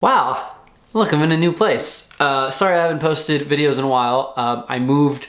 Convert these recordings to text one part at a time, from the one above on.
Wow, look, I'm in a new place. Sorry I haven't posted videos in a while. I moved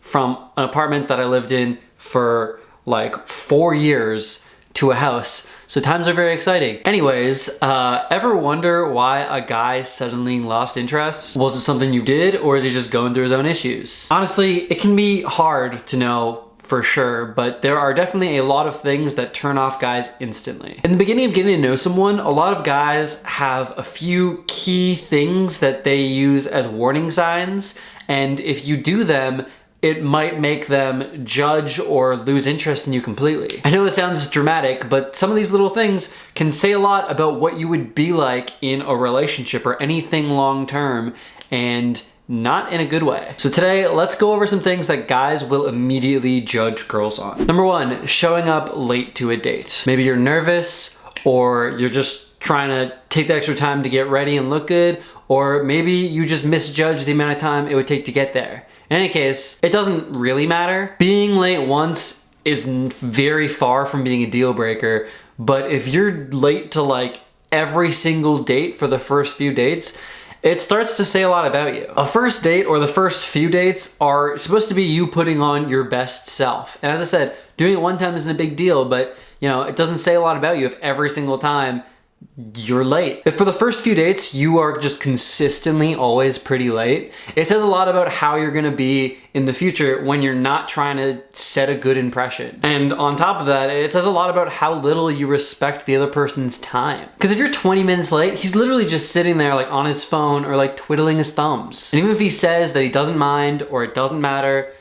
from an apartment that I lived in for like 4 years to a house, so times are very exciting. Anyways, ever wonder why a guy suddenly lost interest? Was it something you did, or is he just going through his own issues? Honestly, it can be hard to know for sure, but there are definitely a lot of things that turn off guys instantly. In the beginning of getting to know someone, a lot of guys have a few key things that they use as warning signs, and if you do them, it might make them judge or lose interest in you completely. I know it sounds dramatic, but some of these little things can say a lot about what you would be like in a relationship or anything long term, and not in a good way. So today, let's go over some things that guys will immediately judge girls on. Number one, showing up late to a date. Maybe you're nervous, or you're just trying to take the extra time to get ready and look good, or maybe you just misjudge the amount of time it would take to get there. In any case, it doesn't really matter. Being late once is very far from being a deal breaker, but if you're late to like every single date for the first few dates, it starts to say a lot about you. A first date or the first few dates are supposed to be you putting on your best self. And as I said, doing it one time isn't a big deal, but you know, it doesn't say a lot about you if every single time you're late. If for the first few dates you are just consistently always pretty late, it says a lot about how you're gonna be in the future when you're not trying to set a good impression. And on top of that, it says a lot about how little you respect the other person's time. Because if you're 20 minutes late, he's literally just sitting there like on his phone or like twiddling his thumbs. And even if he says that he doesn't mind or it doesn't matter,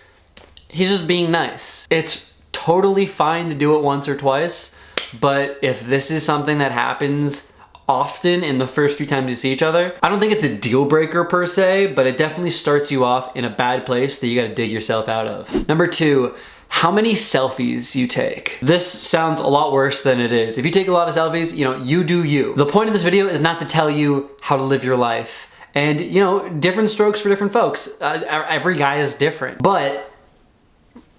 he's just being nice. It's totally fine to do it once or twice, but if this is something that happens often in the first few times you see each other, I don't think it's a deal breaker per se, but it definitely starts you off in a bad place that you gotta dig yourself out of. Number two, how many selfies you take. This sounds a lot worse than it is. If you take a lot of selfies, you know, you do you. The point of this video is not to tell you how to live your life. And you know, different strokes for different folks. Every guy is different. But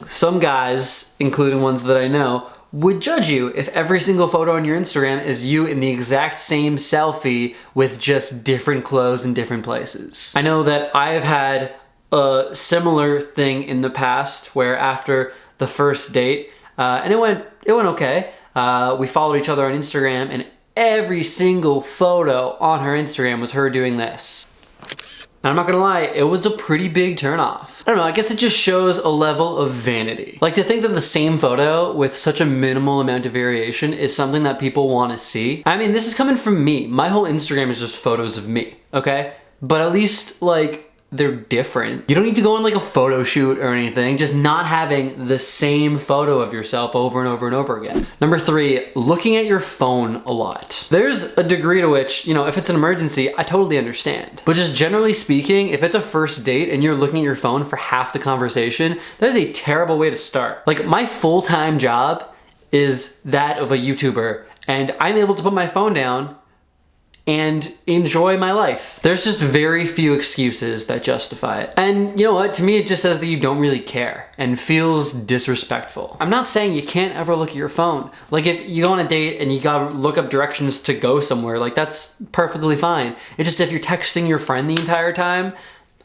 some guys, including ones that I know, would judge you if every single photo on your Instagram is you in the exact same selfie with just different clothes in different places. I know that I have had a similar thing in the past where after the first date, and it went okay. We followed each other on Instagram, and every single photo on her Instagram was her doing this. And I'm not gonna lie, it was a pretty big turnoff. I don't know, I guess it just shows a level of vanity. Like, to think that the same photo with such a minimal amount of variation is something that people wanna see. I mean, this is coming from me. My whole Instagram is just photos of me, okay? But at least, like, they're different. You don't need to go on like a photo shoot or anything, just not having the same photo of yourself over and over and over again. Number three, looking at your phone a lot. There's a degree to which, you know, if it's an emergency, I totally understand. But just generally speaking, if it's a first date and you're looking at your phone for half the conversation, that is a terrible way to start. Like, my full-time job is that of a YouTuber, and I'm able to put my phone down and enjoy my life. There's just very few excuses that justify it. And you know what? To me, it just says that you don't really care and feels disrespectful. I'm not saying you can't ever look at your phone. Like, if you go on a date and you gotta look up directions to go somewhere, like, that's perfectly fine. It's just if you're texting your friend the entire time,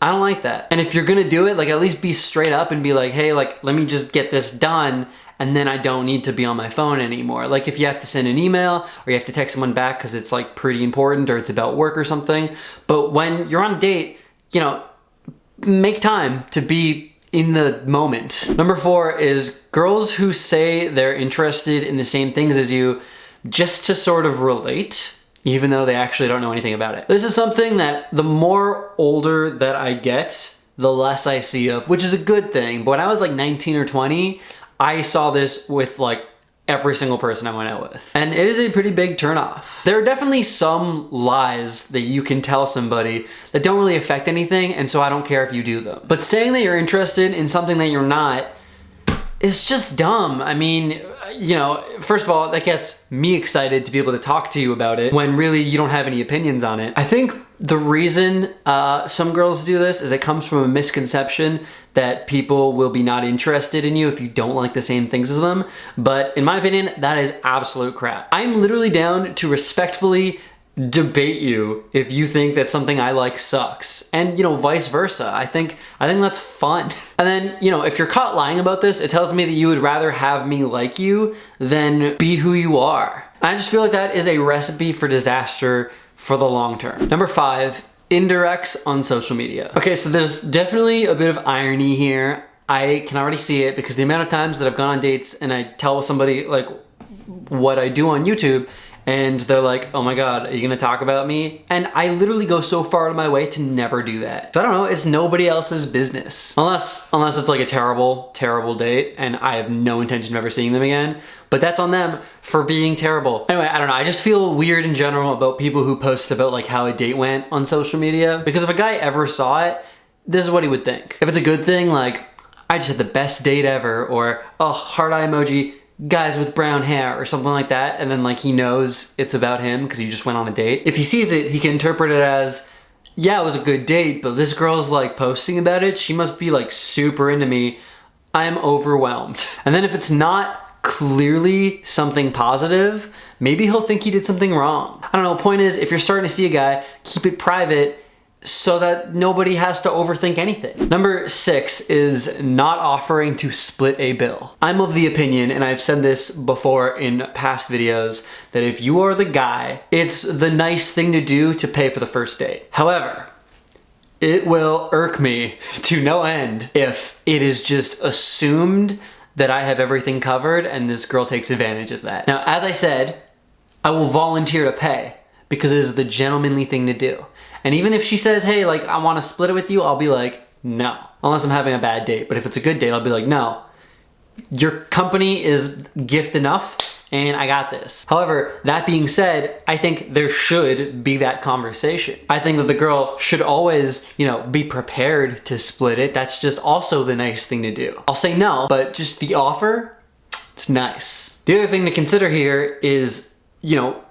I don't like that. And if you're gonna do it, like, at least be straight up and be like, hey, like, let me just get this done, and then I don't need to be on my phone anymore. Like, if you have to send an email or you have to text someone back because it's like pretty important or it's about work or something. But when you're on a date, you know, make time to be in the moment. Number four is girls who say they're interested in the same things as you just to sort of relate, even though they actually don't know anything about it. This is something that the more older that I get, the less I see of, which is a good thing. But when I was like 19 or 20, I saw this with like every single person I went out with. And it is a pretty big turnoff. There are definitely some lies that you can tell somebody that don't really affect anything, and so I don't care if you do them. But saying that you're interested in something that you're not is just dumb. I mean, you know, first of all, that gets me excited to be able to talk to you about it when really you don't have any opinions on it. I think the reason some girls do this is it comes from a misconception that people will be not interested in you if you don't like the same things as them. But in my opinion, that is absolute crap. I'm literally down to respectfully debate you if you think that something I like sucks, and vice versa. I think that's fun. And then if you're caught lying about this, it tells me that you would rather have me like you than be who you are. And I just feel like that is a recipe for disaster for the long term. Number 5, indirects on social media. Okay, so there's definitely a bit of irony here. I can already see it because the amount of times that I've gone on dates and I tell somebody like what I do on YouTube, and they're like, oh my God, are you gonna talk about me? And I literally go so far out of my way to never do that. So I don't know, it's nobody else's business. Unless it's like a terrible, terrible date and I have no intention of ever seeing them again. But that's on them for being terrible. Anyway, I don't know, I just feel weird in general about people who post about like how a date went on social media. Because if a guy ever saw it, this is what he would think. If it's a good thing, like, I just had the best date ever, or, oh, heart eye emoji, guys with brown hair, or something like that, and then like he knows it's about him because you just went on a date. If he sees it, he can interpret it as, yeah, it was a good date, but this girl's like posting about it, she must be like super into me, I'm overwhelmed. And then if it's not clearly something positive, maybe he'll think he did something wrong. I don't know, point is, if you're starting to see a guy, keep it private so that nobody has to overthink anything. Number 6 is not offering to split a bill. I'm of the opinion, and I've said this before in past videos, that if you are the guy, it's the nice thing to do to pay for the first date. However, it will irk me to no end if it is just assumed that I have everything covered and this girl takes advantage of that. Now, as I said, I will volunteer to pay because it is the gentlemanly thing to do. And even if she says, hey, like, I want to split it with you, I'll be like, no. Unless I'm having a bad date. But if it's a good date, I'll be like, no. Your company is gift enough, and I got this. However, that being said, I think there should be that conversation. I think that the girl should always, be prepared to split it. That's just also the nice thing to do. I'll say no, but just the offer, it's nice. The other thing to consider here is,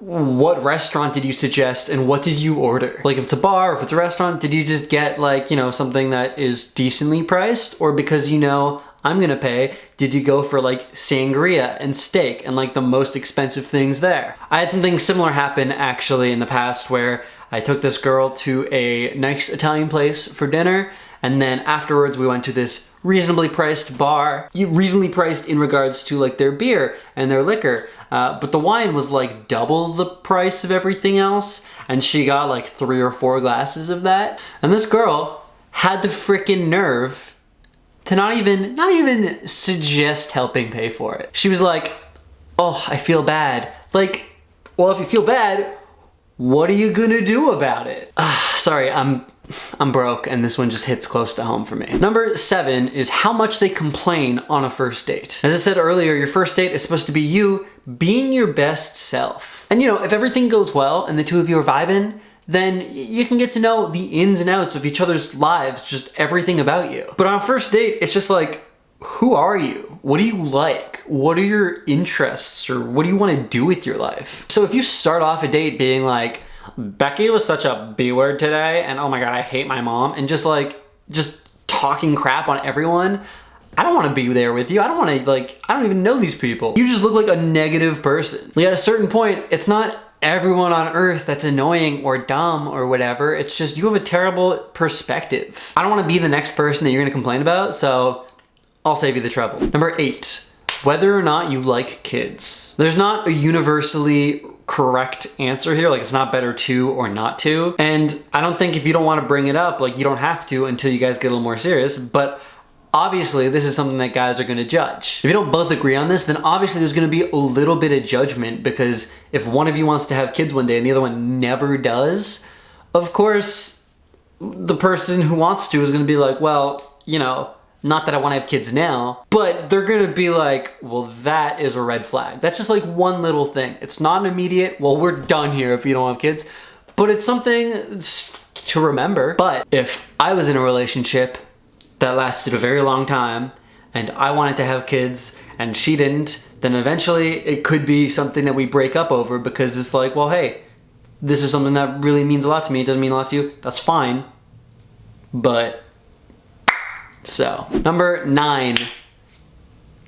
what restaurant did you suggest and what did you order? Like if it's a bar, or if it's a restaurant, did you just get like, something that is decently priced? Or because I'm gonna pay, did you go for like sangria and steak and like the most expensive things there? I had something similar happen actually in the past where I took this girl to a nice Italian place for dinner, and then afterwards we went to this reasonably priced bar, reasonably priced in regards to like their beer and their liquor, but the wine was like double the price of everything else, and she got like 3 or 4 glasses of that. And this girl had the freaking nerve to not even suggest helping pay for it. She was like, oh, I feel bad. Like, well, if you feel bad, what are you gonna do about it? Sorry, I'm broke, and this one just hits close to home for me. Number 7 is how much they complain on a first date. As I said earlier, your first date is supposed to be you being your best self. And if everything goes well and the two of you are vibing, then you can get to know the ins and outs of each other's lives, just everything about you. But on a first date, it's just like, who are you? What do you like? What are your interests, or what do you want to do with your life? So if you start off a date being like, Becky was such a B-word today, and oh my God, I hate my mom, and just talking crap on everyone, I don't want to be there with you. I don't even know these people. You just look like a negative person. Like at a certain point, it's not everyone on earth that's annoying or dumb or whatever. It's just you have a terrible perspective. I don't want to be the next person that you're going to complain about, so I'll save you the trouble. Number 8, whether or not you like kids. There's not a universally correct answer here. Like it's not better to or not to. And I don't think if you don't want to bring it up, like you don't have to until you guys get a little more serious. But obviously this is something that guys are going to judge. If you don't both agree on this, then obviously there's going to be a little bit of judgment, because if one of you wants to have kids one day and the other one never does, of course the person who wants to is going to be like, well, not that I want to have kids now, but they're going to be like, well, that is a red flag. That's just like one little thing. It's not an immediate, well, we're done here if you don't have kids, but it's something to remember. But if I was in a relationship that lasted a very long time and I wanted to have kids and she didn't, then eventually it could be something that we break up over, because it's like, well, hey, this is something that really means a lot to me. It doesn't mean a lot to you. That's fine. But so, number 9,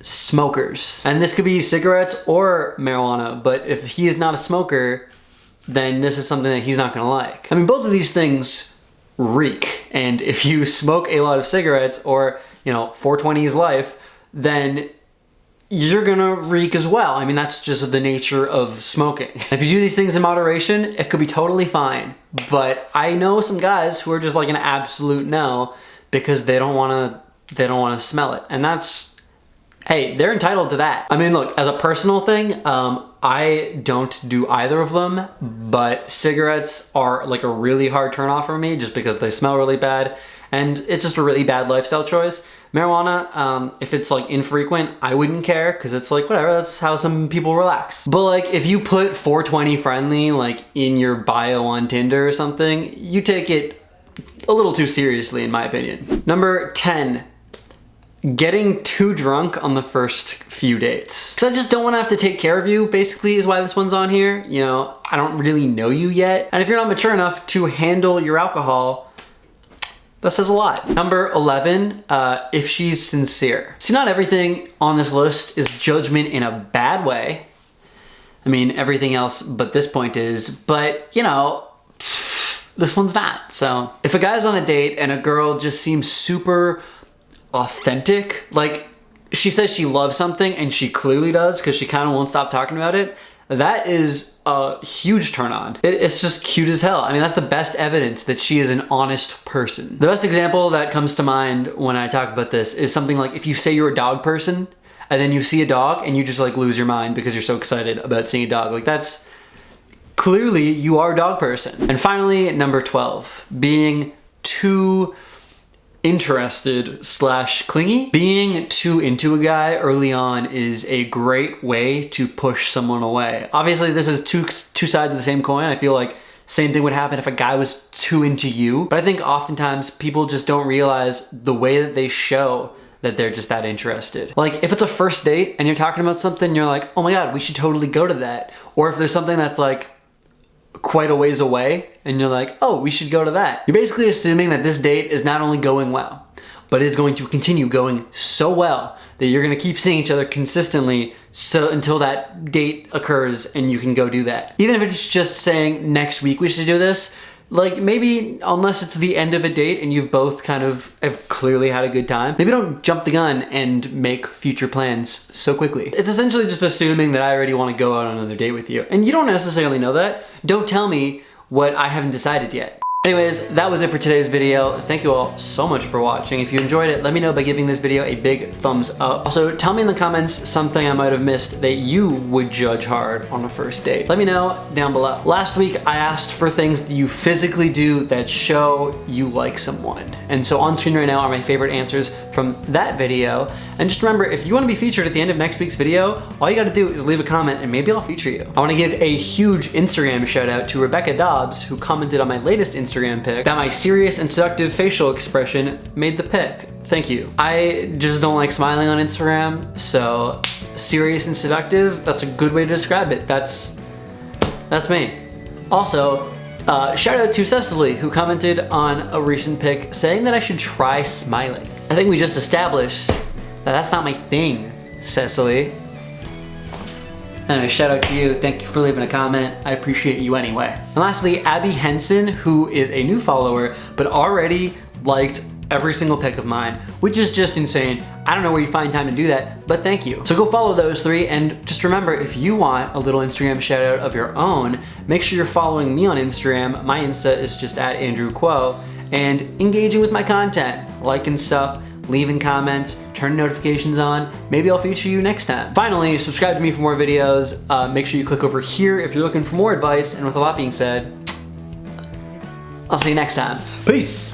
smokers. And this could be cigarettes or marijuana, but if he is not a smoker, then this is something that he's not gonna like. I mean, both of these things reek, and if you smoke a lot of cigarettes or, 420 is life, then you're gonna reek as well. I mean, that's just the nature of smoking. If you do these things in moderation, it could be totally fine. But I know some guys who are just like an absolute no because they don't wanna smell it. And that's, hey, they're entitled to that. I mean, look, as a personal thing, I don't do either of them, but cigarettes are like a really hard turnoff for me just because they smell really bad and it's just a really bad lifestyle choice. Marijuana, if it's like infrequent, I wouldn't care because it's like, whatever, that's how some people relax. But like if you put 420 friendly like in your bio on Tinder or something, you take it a little too seriously in my opinion. Number 10. Getting too drunk on the first few dates. Because I just don't want to have to take care of you, basically, is why this one's on here. I don't really know you yet. And if you're not mature enough to handle your alcohol, that says a lot. Number 11, if she's sincere. See, not everything on this list is judgment in a bad way. I mean, everything else but this point is, but this one's not. So if a guy's on a date and a girl just seems super authentic, like she says she loves something and she clearly does because she kind of won't stop talking about it, that is a huge turn on. It's just cute as hell. I mean, that's the best evidence that she is an honest person. The best example that comes to mind when I talk about this is something like if you say you're a dog person and then you see a dog and you just like lose your mind because you're so excited about seeing a dog. Like that's clearly you are a dog person. And finally, number 12, being too interested / clingy. Being too into a guy early on is a great way to push someone away. Obviously, this is two sides of the same coin. I feel like same thing would happen if a guy was too into you. But I think oftentimes people just don't realize the way that they show that they're just that interested. Like if it's a first date and you're talking about something, you're like, oh my God, we should totally go to that. Or if there's something that's like quite a ways away and you're like, oh, we should go to that. You're basically assuming that this date is not only going well, but is going to continue going so well that you're gonna keep seeing each other consistently until that date occurs and you can go do that. Even if it's just saying next week we should do this, like maybe unless it's the end of a date and you've both kind of have clearly had a good time, maybe don't jump the gun and make future plans so quickly. It's essentially just assuming that I already want to go out on another date with you. And you don't necessarily know that. Don't tell me what I haven't decided yet. Anyways, that was it for today's video. Thank you all so much for watching. If you enjoyed it, let me know by giving this video a big thumbs up. Also, tell me in the comments something I might have missed that you would judge hard on a first date. Let me know down below. Last week, I asked for things that you physically do that show you like someone. And so on screen right now are my favorite answers from that video. And just remember, if you want to be featured at the end of next week's video, all you got to do is leave a comment and maybe I'll feature you. I want to give a huge Instagram shout out to Rebecca Dobbs, who commented on my latest Instagram pic that my serious and seductive facial expression made the pic. Thank you. I just don't like smiling on Instagram, so serious and seductive, that's a good way to describe it. That's me. Also, shout out to Cecily, who commented on a recent pic saying that I should try smiling. I think we just established that that's not my thing, Cecily. Anyway, shout out to you. Thank you for leaving a comment. I appreciate you anyway. And lastly, Abby Henson, who is a new follower, but already liked every single pic of mine, which is just insane. I don't know where you find time to do that, but thank you. So go follow those three, and just remember, if you want a little Instagram shout out of your own, make sure you're following me on Instagram. My Insta is just @AndrewQuo, and engaging with my content, liking stuff, leaving comments, turn notifications on. Maybe I'll feature you next time. Finally, subscribe to me for more videos. Make sure you click over here if you're looking for more advice. And with a lot being said, I'll see you next time. Peace.